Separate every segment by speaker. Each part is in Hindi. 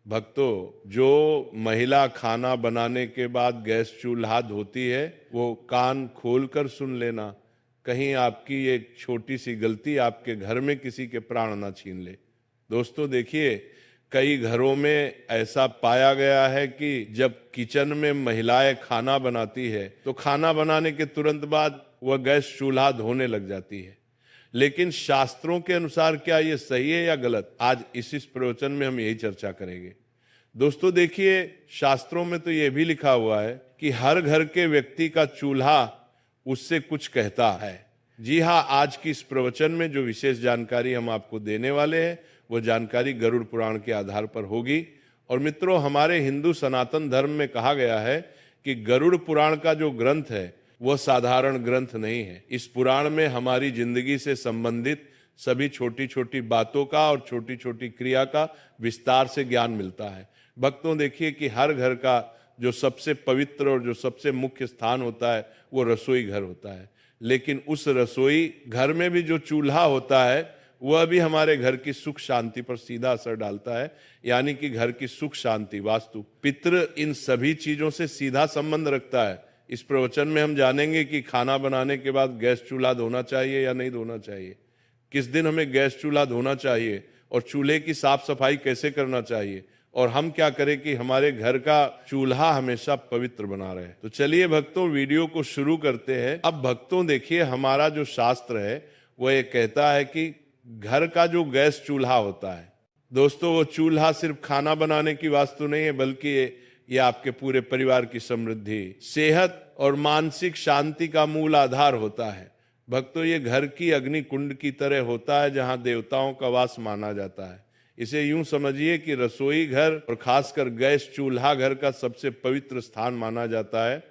Speaker 1: भक्तों, जो महिला खाना बनाने के बाद गैस चूल्हा धोती है, वो कान खोलकर सुन लेना। कहीं आपकी एक छोटी सी गलती आपके घर में किसी के प्राण ना छीन ले। दोस्तों देखिए, कई घरों में ऐसा पाया गया है कि जब किचन में महिलाएं खाना बनाती है तो खाना बनाने के तुरंत बाद वह गैस चूल्हा धोने लग जाती है। लेकिन शास्त्रों के अनुसार क्या ये सही है या गलत, आज इस प्रवचन में हम यही चर्चा करेंगे। दोस्तों देखिए, शास्त्रों में तो ये भी लिखा हुआ है कि हर घर के व्यक्ति का चूल्हा उससे कुछ कहता है। जी हाँ, आज की इस प्रवचन में जो विशेष जानकारी हम आपको देने वाले हैं वो जानकारी गरुड़ पुराण के आधार पर होगी। और मित्रों, हमारे हिंदू सनातन धर्म में कहा गया है कि गरुड़ पुराण का जो ग्रंथ है वह साधारण ग्रंथ नहीं है। इस पुराण में हमारी जिंदगी से संबंधित सभी छोटी छोटी बातों का और छोटी छोटी क्रिया का विस्तार से ज्ञान मिलता है। भक्तों देखिए कि हर घर का जो सबसे पवित्र और जो सबसे मुख्य स्थान होता है वो रसोई घर होता है। लेकिन उस रसोई घर में भी जो चूल्हा होता है वह भी हमारे घर की सुख शांति पर सीधा असर डालता है। यानी कि घर की सुख शांति, वास्तु, पितृ, इन सभी चीजों से सीधा संबंध रखता है। इस प्रवचन में हम जानेंगे कि खाना बनाने के बाद गैस चूल्हा धोना चाहिए या नहीं धोना चाहिए, किस दिन हमें गैस चूल्हा धोना चाहिए और चूल्हे की साफ सफाई कैसे करना चाहिए, और हम क्या करें कि हमारे घर का चूल्हा हमेशा पवित्र बना रहे। तो चलिए भक्तों, वीडियो को शुरू करते हैं। अब भक्तों देखिए, हमारा जो शास्त्र है वो ये कहता है कि घर का जो गैस चूल्हा होता है, दोस्तों वो चूल्हा सिर्फ खाना बनाने की वास्तु नहीं है, बल्कि ये आपके पूरे परिवार की समृद्धि, सेहत और मानसिक शांति का मूल आधार होता है। भक्तों, ये घर की अग्नि कुंड की तरह होता है जहां देवताओं का वास माना जाता है। इसे यूं समझिए कि रसोई घर और खासकर गैस चूल्हा घर का सबसे पवित्र स्थान माना जाता है।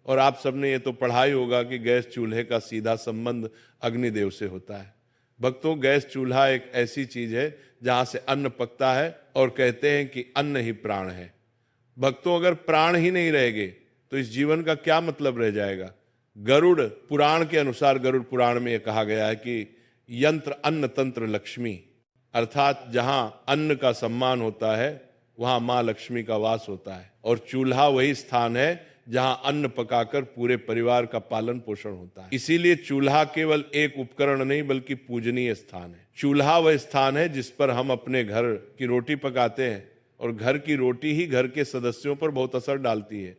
Speaker 1: और आप सबने ये तो पढ़ा ही होगा कि गैस चूल्हे का सीधा संबंध अग्निदेव से होता है। भक्तों, गैस चूल्हा एक ऐसी चीज है जहां से अन्न पकता है और कहते हैं कि अन्न ही प्राण है। भक्तों, अगर प्राण ही नहीं रहेंगे तो इस जीवन का क्या मतलब रह जाएगा। गरुड़ पुराण के अनुसार, गरुड़ पुराण में यह कहा गया है कि यंत्र अन्न तंत्र लक्ष्मी, अर्थात जहां अन्न का सम्मान होता है वहां मां लक्ष्मी का वास होता है। और चूल्हा वही स्थान है जहां अन्न पकाकर पूरे परिवार का पालन पोषण होता है। इसीलिए चूल्हा केवल एक उपकरण नहीं बल्कि पूजनीय स्थान है। चूल्हा वह स्थान है जिस पर हम अपने घर की रोटी पकाते हैं, और घर की रोटी ही घर के सदस्यों पर बहुत असर डालती है।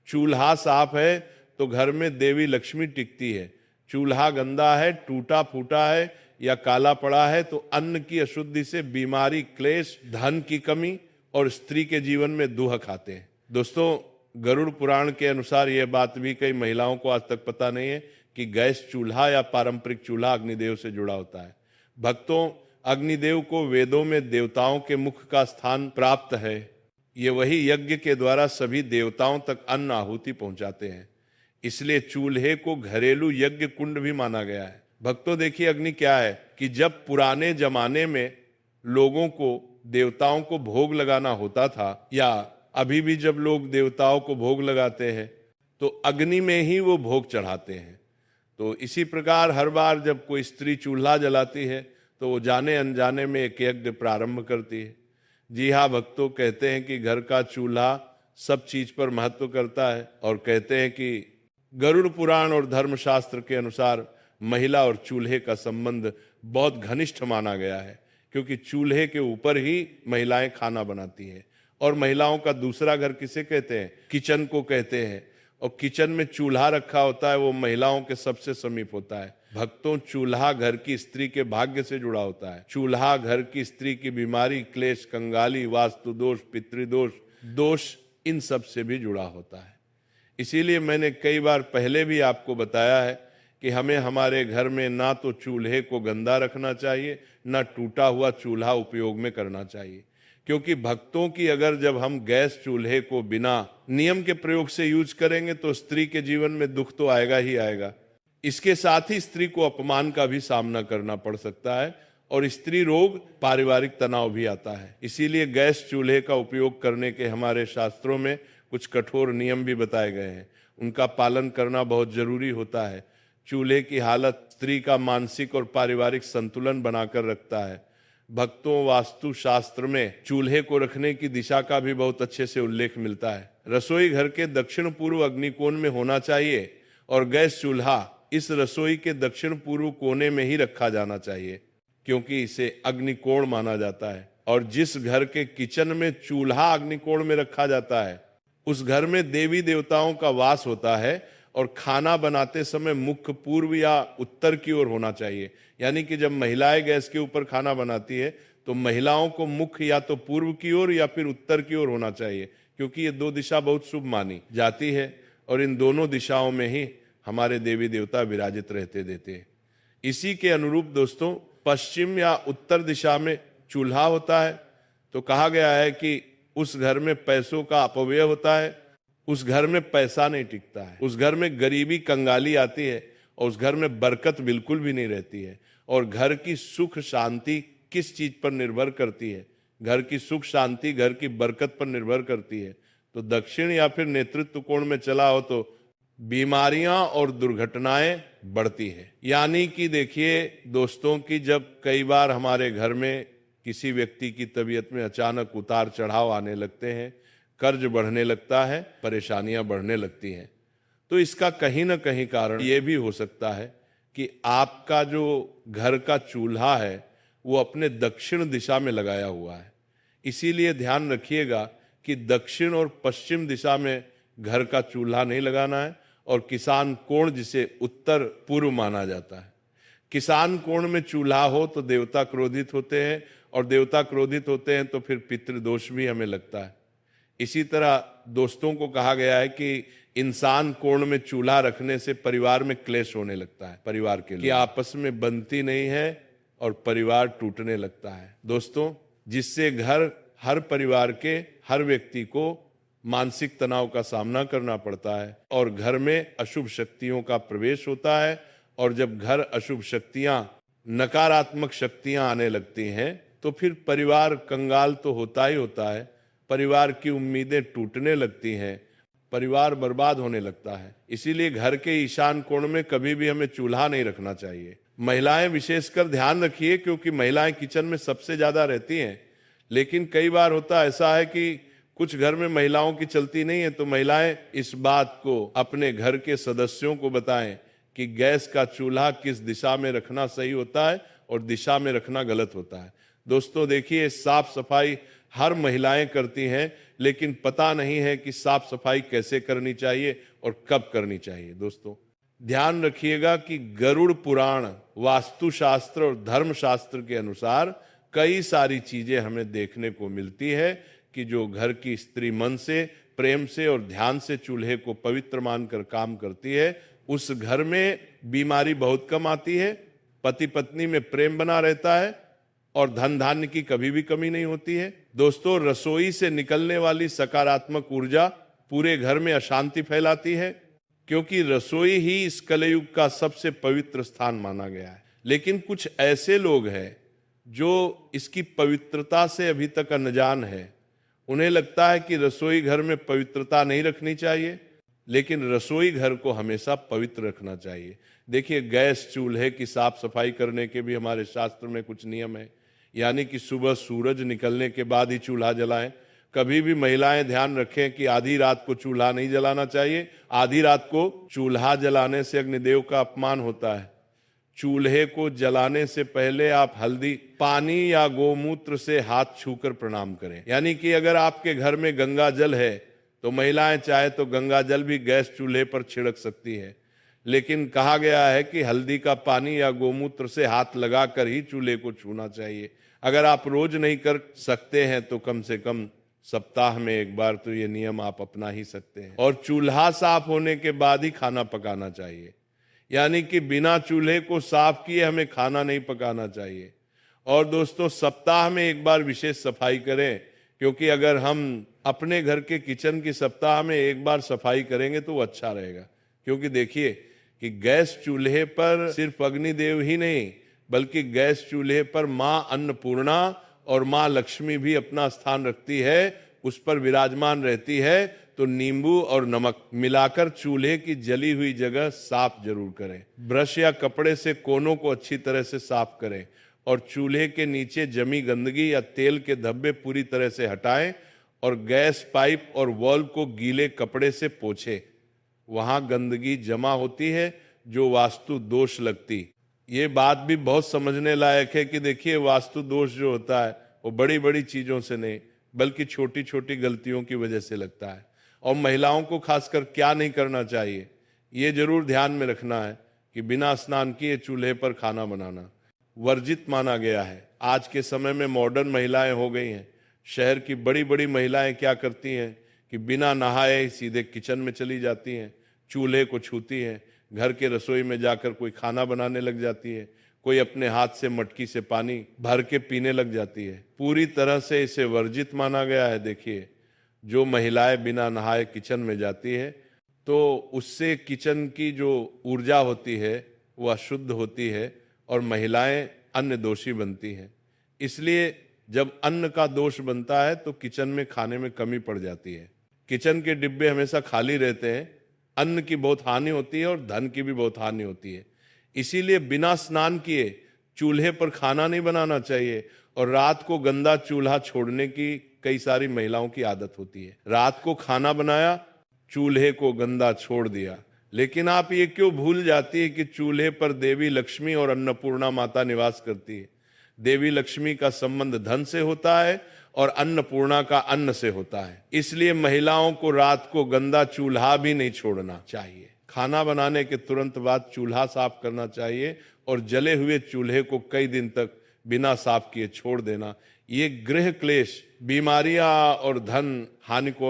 Speaker 1: चूल्हा साफ है तो घर में देवी लक्ष्मी टिकती है। चूल्हा गंदा है, टूटा फूटा है या काला पड़ा है तो अन्न की अशुद्धि से बीमारी, क्लेश, धन की कमी और स्त्री के जीवन में दुख आते हैं। दोस्तों, गरुड़ पुराण के अनुसार यह बात भी कई महिलाओं को आज तक पता नहीं है कि गैस चूल्हा या पारंपरिक चूल्हा अग्निदेव से जुड़ा होता है। भक्तों, अग्निदेव को वेदों में देवताओं के मुख का स्थान प्राप्त है। ये वही यज्ञ के द्वारा सभी देवताओं तक अन्न आहुति पहुंचाते हैं। इसलिए चूल्हे को घरेलू यज्ञ कुंड भी माना गया है। भक्तों देखिए, अग्नि क्या है कि जब पुराने जमाने में लोगों को देवताओं को भोग लगाना होता था, या अभी भी जब लोग देवताओं को भोग लगाते हैं तो अग्नि में ही वो भोग चढ़ाते हैं। तो इसी प्रकार हर बार जब कोई स्त्री चूल्हा जलाती है तो वो जाने अनजाने में एक यज्ञ प्रारंभ करती है। जी हाँ भक्तों, कहते हैं कि घर का चूल्हा सब चीज पर महत्व करता है, और कहते हैं कि गरुड़ पुराण और धर्मशास्त्र के अनुसार महिला और चूल्हे का संबंध बहुत घनिष्ठ माना गया है, क्योंकि चूल्हे के ऊपर ही महिलाएं खाना बनाती हैं। और महिलाओं का दूसरा घर किसे कहते हैं? किचन को कहते हैं। और किचन में चूल्हा रखा होता है वो महिलाओं के सबसे समीप होता है। भक्तों, चूल्हा घर की स्त्री के भाग्य से जुड़ा होता है। चूल्हा घर की स्त्री की बीमारी, क्लेश, कंगाली, वास्तु दोष, पितृदोष, दोष, इन सब से भी जुड़ा होता है। इसीलिए मैंने कई बार पहले भी आपको बताया है कि हमें हमारे घर में ना तो चूल्हे को गंदा रखना चाहिए, ना टूटा हुआ चूल्हा उपयोग में करना चाहिए। क्योंकि भक्तों की, अगर जब हम गैस चूल्हे को बिना नियम के प्रयोग से यूज करेंगे तो स्त्री के जीवन में दुख तो आएगा ही आएगा। इसके साथ ही स्त्री को अपमान का भी सामना करना पड़ सकता है, और स्त्री रोग, पारिवारिक तनाव भी आता है। इसीलिए गैस चूल्हे का उपयोग करने के हमारे शास्त्रों में कुछ कठोर नियम भी बताए गए हैं। उनका पालन करना बहुत जरूरी होता है। चूल्हे की हालत स्त्री का मानसिक और पारिवारिक संतुलन बनाकर रखता है। भक्तों वास्तु शास्त्र में चूल्हे को रखने की दिशा का भी बहुत अच्छे से उल्लेख मिलता है। रसोई घर के दक्षिण पूर्व अग्निकोण में होना चाहिए और गैस चूल्हा इस रसोई के दक्षिण पूर्व कोने में ही रखा जाना चाहिए, क्योंकि इसे अग्निकोण माना जाता है। और जिस घर के किचन में चूल्हा अग्निकोण में रखा जाता है, उस घर में देवी देवताओं का वास होता है और खाना बनाते समय मुख्य पूर्व या उत्तर की ओर होना चाहिए। यानी कि जब महिलाएं गैस के ऊपर खाना बनाती है तो महिलाओं को मुख्य या तो पूर्व की ओर या फिर उत्तर की ओर होना चाहिए, क्योंकि ये दो दिशा बहुत शुभ मानी जाती है और इन दोनों दिशाओं में ही हमारे देवी देवता विराजित रहते देते हैं। इसी के अनुरूप दोस्तों, पश्चिम या उत्तर दिशा में चूल्हा होता है तो कहा गया है कि उस घर में पैसों का अपव्यय होता है, उस घर में पैसा नहीं टिकता है, उस घर में गरीबी कंगाली आती है और उस घर में बरकत बिल्कुल भी नहीं रहती है। और घर की सुख शांति किस चीज पर निर्भर करती है? घर की सुख शांति घर की बरकत पर निर्भर करती है। तो दक्षिण या फिर नेतृत्व कोण में चला हो तो बीमारियां और दुर्घटनाएं बढ़ती है। यानी कि देखिए दोस्तों कि जब कई बार हमारे घर में किसी व्यक्ति की तबीयत में अचानक उतार चढ़ाव आने लगते हैं, कर्ज बढ़ने लगता है, परेशानियां बढ़ने लगती हैं, तो इसका कहीं ना कहीं कारण ये भी हो सकता है कि आपका जो घर का चूल्हा है वो अपने दक्षिण दिशा में लगाया हुआ है। इसीलिए ध्यान रखिएगा कि दक्षिण और पश्चिम दिशा में घर का चूल्हा नहीं लगाना है। और किसान कोण जिसे उत्तर पूर्व माना जाता है, किसान कोण में चूल्हा हो तो देवता क्रोधित होते हैं और देवता क्रोधित होते हैं तो फिर पितृदोष भी हमें लगता है। इसी तरह दोस्तों को कहा गया है कि इंसान कोण में चूल्हा रखने से परिवार में क्लेश होने लगता है, परिवार के लिए आपस में बनती नहीं है और परिवार टूटने लगता है दोस्तों, जिससे घर हर परिवार के हर व्यक्ति को मानसिक तनाव का सामना करना पड़ता है और घर में अशुभ शक्तियों का प्रवेश होता है। और जब घर अशुभ शक्तियां, नकारात्मक शक्तियां आने लगती हैं तो फिर परिवार कंगाल तो होता ही होता है, परिवार की उम्मीदें टूटने लगती हैं, परिवार बर्बाद होने लगता है। इसीलिए घर के ईशान कोण में कभी भी हमें चूल्हा नहीं रखना चाहिए। महिलाएं विशेषकर ध्यान रखिए, क्योंकि महिलाएं किचन में सबसे ज्यादा रहती हैं। लेकिन कई बार होता ऐसा है कि कुछ घर में महिलाओं की चलती नहीं है, तो महिलाएं इस बात को अपने घर के सदस्यों को बताएं कि गैस का चूल्हा किस दिशा में रखना सही होता है और दिशा में रखना गलत होता है। दोस्तों देखिए, साफ सफाई हर महिलाएं करती हैं, लेकिन पता नहीं है कि साफ सफाई कैसे करनी चाहिए और कब करनी चाहिए। दोस्तों ध्यान रखिएगा कि गरुड़ पुराण, वास्तुशास्त्र और धर्मशास्त्र के अनुसार कई सारी चीजें हमें देखने को मिलती है कि जो घर की स्त्री मन से, प्रेम से और ध्यान से चूल्हे को पवित्र मानकर काम करती है, उस घर में बीमारी बहुत कम आती है, पति पत्नी में प्रेम बना रहता है और धन धान्य की कभी भी कमी नहीं होती है। दोस्तों रसोई से निकलने वाली सकारात्मक ऊर्जा पूरे घर में अशांति फैलाती है, क्योंकि रसोई ही इस कलयुग का सबसे पवित्र स्थान माना गया है। लेकिन कुछ ऐसे लोग हैं जो इसकी पवित्रता से अभी तक अनजान है। उन्हें लगता है कि रसोई घर में पवित्रता नहीं रखनी चाहिए, लेकिन रसोई घर को हमेशा पवित्र रखना चाहिए। देखिए, गैस चूल्हे की साफ सफाई करने के भी हमारे शास्त्र में कुछ नियम है। यानी कि सुबह सूरज निकलने के बाद ही चूल्हा जलाएं। कभी भी महिलाएं ध्यान रखें कि आधी रात को चूल्हा नहीं जलाना चाहिए। आधी रात को चूल्हा जलाने से अग्निदेव का अपमान होता है। चूल्हे को जलाने से पहले आप हल्दी, पानी या गोमूत्र से हाथ छूकर प्रणाम करें। यानी कि अगर आपके घर में गंगा जल है तो महिलाएं चाहे तो गंगा जल भी गैस चूल्हे पर छिड़क सकती है, लेकिन कहा गया है कि हल्दी का पानी या गोमूत्र से हाथ लगाकर ही चूल्हे को छूना चाहिए। अगर आप रोज नहीं कर सकते हैं तो कम से कम सप्ताह में एक बार तो ये नियम आप अपना ही सकते हैं। और चूल्हा साफ होने के बाद ही खाना पकाना चाहिए। यानी कि बिना चूल्हे को साफ किए हमें खाना नहीं पकाना चाहिए। और दोस्तों सप्ताह में एक बार विशेष सफाई करें, क्योंकि अगर हम अपने घर के किचन की सप्ताह में एक बार सफाई करेंगे तो वो अच्छा रहेगा। क्योंकि देखिए कि गैस चूल्हे पर सिर्फ अग्निदेव ही नहीं, बल्कि गैस चूल्हे पर मां अन्नपूर्णा और मां लक्ष्मी भी अपना स्थान रखती है, उस पर विराजमान रहती है। तो नींबू और नमक मिलाकर चूल्हे की जली हुई जगह साफ जरूर करें। ब्रश या कपड़े से कोनों को अच्छी तरह से साफ करें और चूल्हे के नीचे जमी गंदगी या तेल के धब्बे पूरी तरह से हटाएं और गैस पाइप और वॉल्व को गीले कपड़े से पोंछें। वहां गंदगी जमा होती है जो वास्तु दोष लगती। ये बात भी बहुत समझने लायक है कि देखिए, वास्तु दोष जो होता है वो बड़ी बड़ी चीजों से नहीं बल्कि छोटी छोटी गलतियों की वजह से लगता है। और महिलाओं को खासकर क्या नहीं करना चाहिए, ये जरूर ध्यान में रखना है कि बिना स्नान किए चूल्हे पर खाना बनाना वर्जित माना गया है। आज के समय में मॉडर्न महिलाएं हो गई हैं। शहर की बड़ी बड़ी महिलाएं क्या करती हैं कि बिना नहाए सीधे किचन में चली जाती हैं, चूल्हे को छूती हैं, घर के रसोई में जाकर कोई खाना बनाने लग जाती है, कोई अपने हाथ से मटकी से पानी भर के पीने लग जाती है। पूरी तरह से इसे वर्जित माना गया है। देखिए, जो महिलाएं बिना नहाए किचन में जाती है तो उससे किचन की जो ऊर्जा होती है वो अशुद्ध होती है और महिलाएं अन्न दोषी बनती हैं। इसलिए जब अन्न का दोष बनता है तो किचन में खाने में कमी पड़ जाती है। किचन के डिब्बे हमेशा खाली रहते हैं, अन्न की बहुत हानि होती है और धन की भी बहुत हानि होती है। इसीलिए बिना स्नान किए चूल्हे पर खाना नहीं बनाना चाहिए। और रात को गंदा चूल्हा छोड़ने की कई सारी महिलाओं की आदत होती है। रात को खाना बनाया, चूल्हे को गंदा छोड़ दिया। लेकिन आप ये क्यों भूल जाती है कि चूल्हे पर देवी लक्ष्मी और अन्नपूर्णा माता निवास करती है। देवी लक्ष्मी का संबंध धन से होता है और अन्नपूर्णा का अन्न से होता है। इसलिए महिलाओं को रात को गंदा चूल्हा भी नहीं छोड़ना चाहिए। खाना बनाने के तुरंत बाद चूल्हा साफ करना चाहिए और जले हुए चूल्हे को कई दिन तक बिना साफ किए छोड़ देना। ये गृह क्लेश, बीमारियां और धन हानि को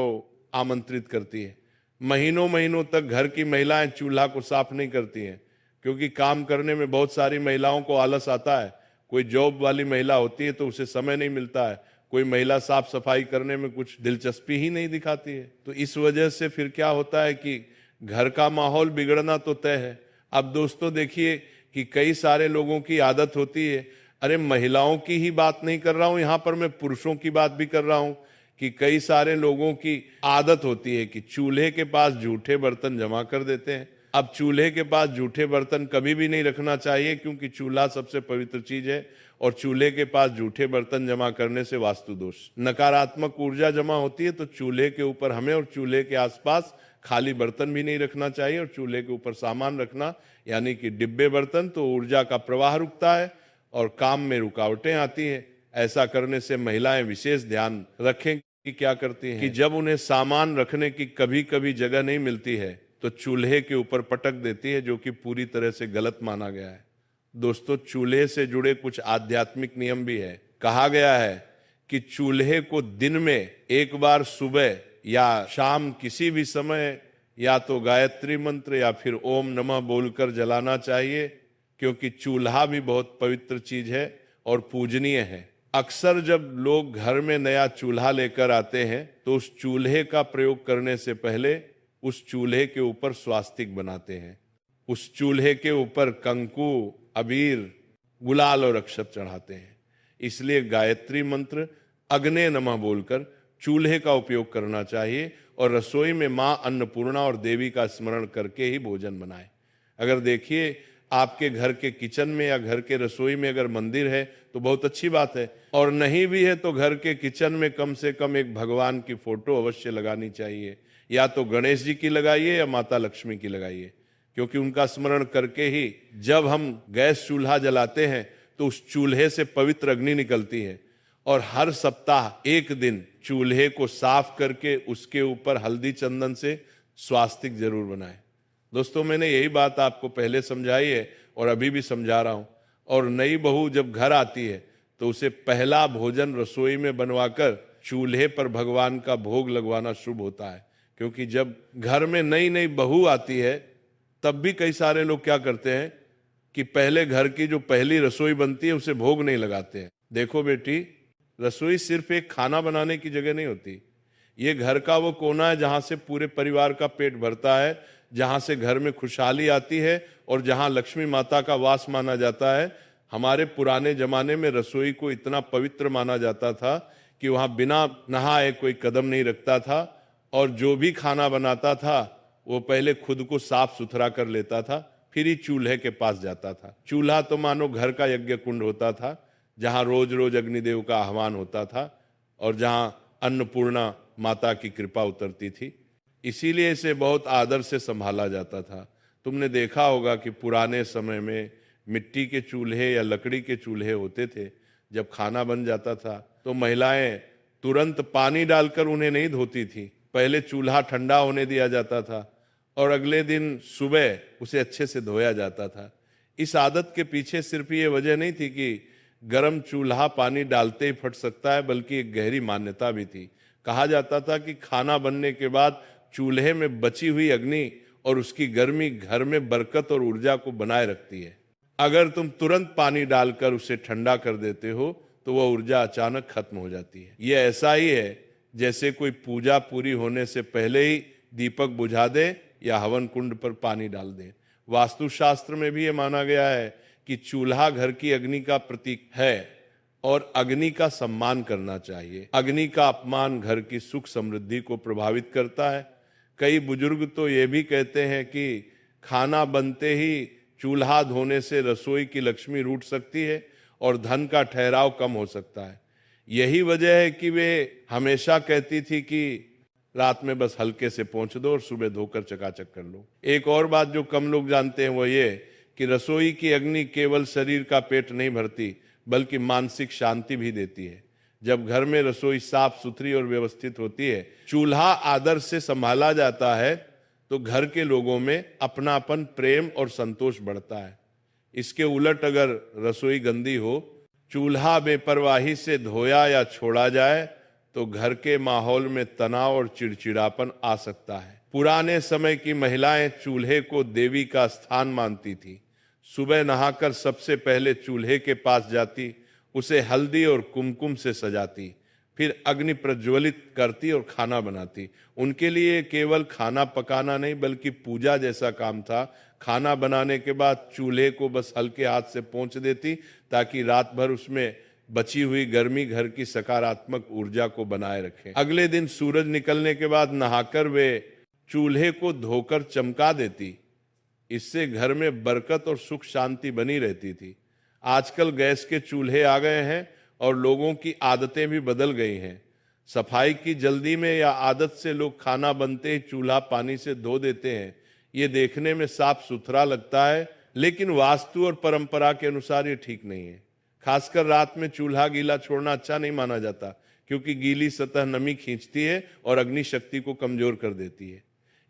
Speaker 1: आमंत्रित करती है। महीनों महीनों तक घर की महिलाएं चूल्हा को साफ नहीं करती हैं, क्योंकि काम करने में बहुत सारी महिलाओं को आलस आता है। कोई जॉब वाली महिला होती है तो उसे समय नहीं मिलता है। कोई महिला साफ सफाई करने में कुछ दिलचस्पी ही नहीं दिखाती है। तो इस वजह से फिर क्या होता है कि घर का माहौल बिगड़ना तो तय है। अब दोस्तों देखिए कि कई सारे लोगों की आदत होती है, अरे महिलाओं की ही बात नहीं कर रहा हूं, यहां पर मैं पुरुषों की बात भी कर रहा हूं, कि कई सारे लोगों की आदत होती है कि चूल्हे के पास जूठे बर्तन जमा कर देते हैं। अब चूल्हे के पास जूठे बर्तन कभी भी नहीं रखना चाहिए, क्योंकि चूल्हा सबसे पवित्र चीज है और चूल्हे के पास जूठे बर्तन जमा करने से वास्तु दोष, नकारात्मक ऊर्जा जमा होती है। तो चूल्हे के ऊपर हमें और चूल्हे के आसपास खाली बर्तन भी नहीं रखना चाहिए। और चूल्हे के ऊपर सामान रखना यानी कि डिब्बे बर्तन, तो ऊर्जा का प्रवाह रुकता है और काम में रुकावटें आती है। ऐसा करने से महिलाएं विशेष ध्यान रखें कि क्या करती हैं कि जब उन्हें सामान रखने की कभी कभी जगह नहीं मिलती है तो चूल्हे के ऊपर पटक देती है, जो कि पूरी तरह से गलत माना गया है। दोस्तों, चूल्हे से जुड़े कुछ आध्यात्मिक नियम भी है। कहा गया है कि चूल्हे को दिन में एक बार सुबह या शाम किसी भी समय या तो गायत्री मंत्र या फिर ओम नमः बोलकर जलाना चाहिए, क्योंकि चूल्हा भी बहुत पवित्र चीज है और पूजनीय है। अक्सर जब लोग घर में नया चूल्हा लेकर आते हैं तो उस चूल्हे का प्रयोग करने से पहले उस चूल्हे के ऊपर स्वास्तिक बनाते हैं। उस चूल्हे के ऊपर कंकु, अबीर, गुलाल और अक्षत चढ़ाते हैं। इसलिए गायत्री मंत्र, अग्ने नमः बोलकर चूल्हे का उपयोग करना चाहिए और रसोई में मां अन्नपूर्णा और देवी का स्मरण करके ही भोजन बनाएं। अगर देखिए आपके घर के किचन में या घर के रसोई में अगर मंदिर है तो बहुत अच्छी बात है, और नहीं भी है तो घर के किचन में कम से कम एक भगवान की फोटो अवश्य लगानी चाहिए। या तो गणेश जी की लगाइए या माता लक्ष्मी की लगाइए, क्योंकि उनका स्मरण करके ही जब हम गैस चूल्हा जलाते हैं तो उस चूल्हे से पवित्र अग्नि निकलती है। और हर सप्ताह एक दिन चूल्हे को साफ करके उसके ऊपर हल्दी चंदन से स्वास्तिक जरूर बनाएं। दोस्तों, मैंने यही बात आपको पहले समझाई है और अभी भी समझा रहा हूं। और नई बहू जब घर आती है तो उसे पहला भोजन रसोई में बनवाकर चूल्हे पर भगवान का भोग लगवाना शुभ होता है। क्योंकि जब घर में नई नई बहू आती है तब भी कई सारे लोग क्या करते हैं कि पहले घर की जो पहली रसोई बनती है उसे भोग नहीं लगाते हैं। देखो बेटी, रसोई सिर्फ एक खाना बनाने की जगह नहीं होती। ये घर का वो कोना है जहां से पूरे परिवार का पेट भरता है, जहां से घर में खुशहाली आती है और जहां लक्ष्मी माता का वास माना जाता है। हमारे पुराने जमाने में रसोई को इतना पवित्र माना जाता था कि वहां बिना नहाए कोई कदम नहीं रखता था, और जो भी खाना बनाता था वो पहले खुद को साफ सुथरा कर लेता था, फिर ही चूल्हे के पास जाता था। चूल्हा तो मानो घर का यज्ञ कुंड होता था। जहाँ रोज रोज अग्निदेव का आह्वान होता था और जहाँ अन्नपूर्णा माता की कृपा उतरती थी। इसीलिए इसे बहुत आदर से संभाला जाता था। तुमने देखा होगा कि पुराने समय में मिट्टी के चूल्हे या लकड़ी के चूल्हे होते थे। जब खाना बन जाता था तो महिलाएं तुरंत पानी डालकर उन्हें नहीं धोती थी। पहले चूल्हा ठंडा होने दिया जाता था और अगले दिन सुबह उसे अच्छे से धोया जाता था। इस आदत के पीछे सिर्फ ये वजह नहीं थी कि गर्म चूल्हा पानी डालते ही फट सकता है, बल्कि एक गहरी मान्यता भी थी। कहा जाता था कि खाना बनने के बाद चूल्हे में बची हुई अग्नि और उसकी गर्मी घर में बरकत और ऊर्जा को बनाए रखती है। अगर तुम तुरंत पानी डालकर उसे ठंडा कर देते हो तो वह ऊर्जा अचानक खत्म हो जाती है। यह ऐसा ही है जैसे कोई पूजा पूरी होने से पहले ही दीपक बुझा दे या हवन कुंड पर पानी डाल दे। वास्तुशास्त्र में भी ये माना गया है कि चूल्हा घर की अग्नि का प्रतीक है और अग्नि का सम्मान करना चाहिए। अग्नि का अपमान घर की सुख समृद्धि को प्रभावित करता है। कई बुजुर्ग तो ये भी कहते हैं कि खाना बनते ही चूल्हा धोने से रसोई की लक्ष्मी रूठ सकती है और धन का ठहराव कम हो सकता है। यही वजह है कि वे हमेशा कहती थी कि रात में बस हल्के से पोंछ दो और सुबह धोकर चकाचक कर लो। एक और बात जो कम लोग जानते हैं वो ये कि रसोई की अग्नि केवल शरीर का पेट नहीं भरती, बल्कि मानसिक शांति भी देती है। जब घर में रसोई साफ सुथरी और व्यवस्थित होती है, चूल्हा आदर से संभाला जाता है, तो घर के लोगों में अपनापन, प्रेम और संतोष बढ़ता है। इसके उलट अगर रसोई गंदी हो, चूल्हा बेपरवाही से धोया या छोड़ा जाए तो घर के माहौल में तनाव और चिड़चिड़ापन आ सकता है। पुराने समय की महिलाएं चूल्हे को देवी का स्थान मानती थी। सुबह नहाकर सबसे पहले चूल्हे के पास जाती, उसे हल्दी और कुमकुम से सजाती, फिर अग्नि प्रज्वलित करती और खाना बनाती। उनके लिए केवल खाना पकाना नहीं बल्कि पूजा जैसा काम था। खाना बनाने के बाद चूल्हे को बस हल्के हाथ से पोंछ देती ताकि रात भर उसमें बची हुई गर्मी घर की सकारात्मक ऊर्जा को बनाए रखे। अगले दिन सूरज निकलने के बाद नहाकर वे चूल्हे को धोकर चमका देती। इससे घर में बरकत और सुख शांति बनी रहती थी। आजकल गैस के चूल्हे आ गए हैं और लोगों की आदतें भी बदल गई हैं। सफाई की जल्दी में या आदत से लोग खाना बनते ही चूल्हा पानी से धो देते हैं। ये देखने में साफ सुथरा लगता है, लेकिन वास्तु और परंपरा के अनुसार ये ठीक नहीं है। खासकर रात में चूल्हा गीला छोड़ना अच्छा नहीं माना जाता, क्योंकि गीली सतह नमी खींचती है और अग्नि शक्ति को कमजोर कर देती है।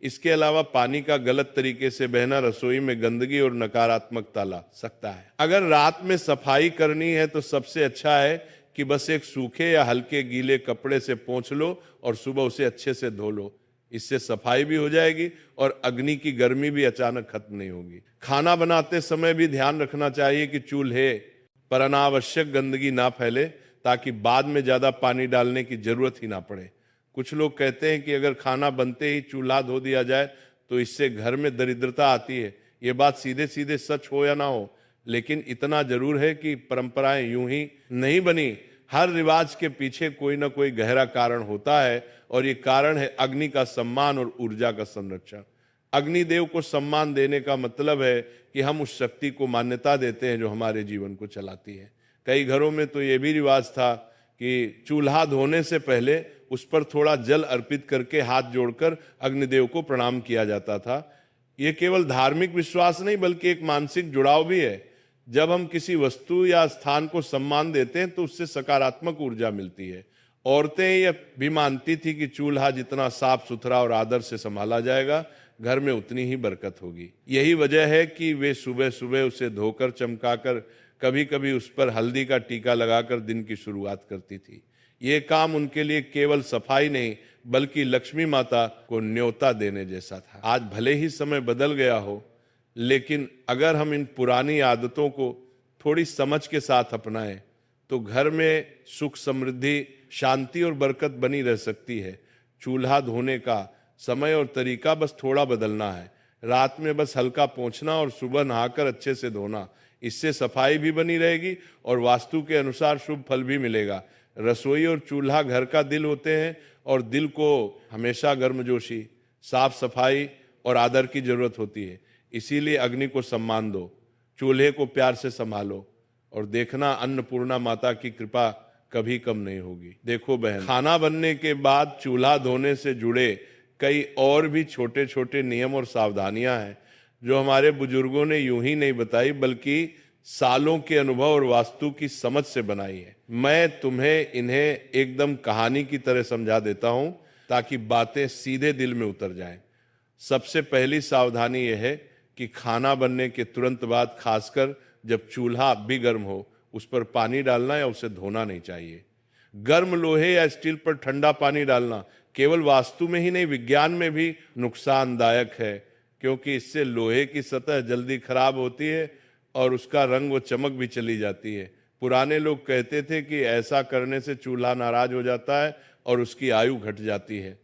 Speaker 1: इसके अलावा पानी का गलत तरीके से बहना रसोई में गंदगी और नकारात्मकता ला सकता है। अगर रात में सफाई करनी है तो सबसे अच्छा है कि बस एक सूखे या हल्के गीले कपड़े से पोंछ लो और सुबह उसे अच्छे से धो लो। इससे सफाई भी हो जाएगी और अग्नि की गर्मी भी अचानक खत्म नहीं होगी। खाना बनाते समय भी ध्यान रखना चाहिए कि चूल्हे पर अनावश्यक गंदगी ना फैले, ताकि बाद में ज्यादा पानी डालने की जरूरत ही ना पड़े। कुछ लोग कहते हैं कि अगर खाना बनते ही चूल्हा धो दिया जाए तो इससे घर में दरिद्रता आती है। ये बात सीधे सीधे सच हो या ना हो, लेकिन इतना जरूर है कि परंपराएं यूं ही नहीं बनी। हर रिवाज के पीछे कोई ना कोई गहरा कारण होता है और ये कारण है अग्नि का सम्मान और ऊर्जा का संरक्षण। अग्निदेव को सम्मान देने का मतलब है कि हम उस शक्ति को मान्यता देते हैं जो हमारे जीवन को चलाती है। कई घरों में तो ये भी रिवाज था कि चूल्हा धोने से पहले उस पर थोड़ा जल अर्पित करके हाथ जोड़कर अग्निदेव को प्रणाम किया जाता था। ये केवल धार्मिक विश्वास नहीं बल्कि एक मानसिक जुड़ाव भी है। जब हम किसी वस्तु या स्थान को सम्मान देते हैं तो उससे सकारात्मक ऊर्जा मिलती है। औरतें यह भी मानती थी कि चूल्हा जितना साफ सुथरा और आदर से संभाला जाएगा, घर में उतनी ही बरकत होगी। यही वजह है कि वे सुबह सुबह उसे धोकर चमकाकर, कभी कभी उस पर हल्दी का टीका लगाकर दिन की शुरुआत करती थी। ये काम उनके लिए केवल सफाई नहीं बल्कि लक्ष्मी माता को न्योता देने जैसा था। आज भले ही समय बदल गया हो, लेकिन अगर हम इन पुरानी आदतों को थोड़ी समझ के साथ अपनाएं तो घर में सुख, समृद्धि, शांति और बरकत बनी रह सकती है। चूल्हा धोने का समय और तरीका बस थोड़ा बदलना है। रात में बस हल्का पोंछना और सुबह नहाकर अच्छे से धोना। इससे सफाई भी बनी रहेगी और वास्तु के अनुसार शुभ फल भी मिलेगा। रसोई और चूल्हा घर का दिल होते हैं और दिल को हमेशा गर्मजोशी, साफ सफाई और आदर की जरूरत होती है। इसीलिए अग्नि को सम्मान दो, चूल्हे को प्यार से संभालो, और देखना अन्नपूर्णा माता की कृपा कभी कम नहीं होगी। देखो बहन, खाना बनने के बाद चूल्हा धोने से जुड़े कई और भी छोटे छोटे नियम और सावधानियां हैं जो हमारे बुजुर्गों ने यूं ही नहीं बताई बल्कि सालों के अनुभव और वास्तु की समझ से बनाई है। मैं तुम्हें इन्हें एकदम कहानी की तरह समझा देता हूं ताकि बातें सीधे दिल में उतर जाएं। सबसे पहली सावधानी यह है कि खाना बनने के तुरंत बाद, खासकर जब चूल्हा भी गर्म हो, उस पर पानी डालना या उसे धोना नहीं चाहिए। गर्म लोहे या स्टील पर ठंडा पानी डालना केवल वास्तु में ही नहीं, विज्ञान में भी नुकसानदायक है, क्योंकि इससे लोहे की सतह जल्दी खराब होती है और उसका रंग व चमक भी चली जाती है। पुराने लोग कहते थे कि ऐसा करने से चूल्हा नाराज हो जाता है और उसकी आयु घट जाती है।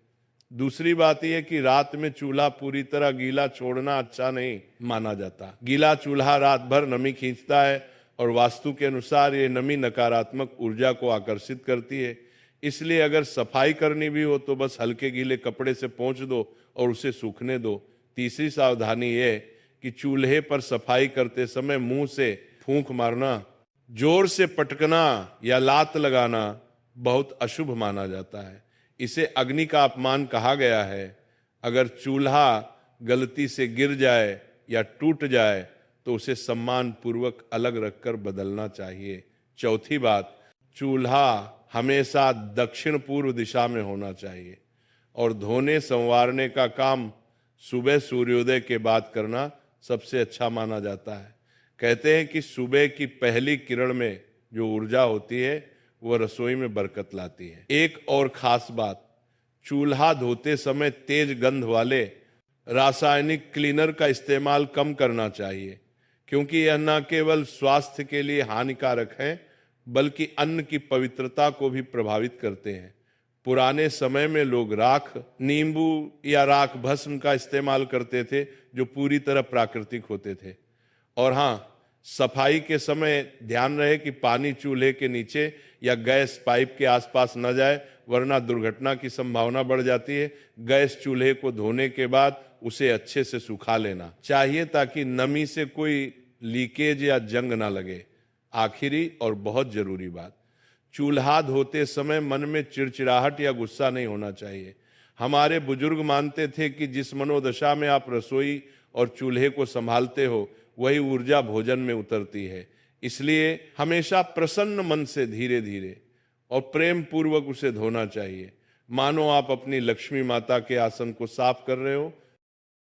Speaker 1: दूसरी बात यह कि रात में चूल्हा पूरी तरह गीला छोड़ना अच्छा नहीं माना जाता। गीला चूल्हा रात भर नमी खींचता है और वास्तु के अनुसार ये नमी नकारात्मक ऊर्जा को आकर्षित करती है। इसलिए अगर सफाई करनी भी हो तो बस हल्के गीले कपड़े से पोंछ दो और उसे सूखने दो। तीसरी सावधानी ये कि चूल्हे पर सफाई करते समय मुंह से फूंक मारना, जोर से पटकना या लात लगाना बहुत अशुभ माना जाता है। इसे अग्नि का अपमान कहा गया है। अगर चूल्हा गलती से गिर जाए या टूट जाए तो उसे सम्मान पूर्वक अलग रखकर बदलना चाहिए। चौथी बात, चूल्हा हमेशा दक्षिण पूर्व दिशा में होना चाहिए और धोने संवारने का काम सुबह सूर्योदय के बाद करना सबसे अच्छा माना जाता है। कहते हैं कि सुबह की पहली किरण में जो ऊर्जा होती है वह रसोई में बरकत लाती है। एक और खास बात, चूल्हा धोते समय तेज गंध वाले रासायनिक क्लीनर का इस्तेमाल कम करना चाहिए, क्योंकि यह न केवल स्वास्थ्य के लिए हानिकारक है बल्कि अन्न की पवित्रता को भी प्रभावित करते हैं। पुराने समय में लोग राख, नींबू या राख भस्म का इस्तेमाल करते थे जो पूरी तरह प्राकृतिक होते थे। और हाँ, सफाई के समय ध्यान रहे कि पानी चूल्हे के नीचे या गैस पाइप के आसपास न जाए, वरना दुर्घटना की संभावना बढ़ जाती है। गैस चूल्हे को धोने के बाद उसे अच्छे से सुखा लेना चाहिए ताकि नमी से कोई लीकेज या जंग ना लगे। आखिरी और बहुत जरूरी बात, चूल्हा धोते समय मन में चिड़चिड़ाहट या गुस्सा नहीं होना चाहिए। हमारे बुजुर्ग मानते थे कि जिस मनोदशा में आप रसोई और चूल्हे को संभालते हो वही ऊर्जा भोजन में उतरती है। इसलिए हमेशा प्रसन्न मन से धीरे धीरे और प्रेम पूर्वक उसे धोना चाहिए, मानो आप अपनी लक्ष्मी माता के आसन को साफ कर रहे हो।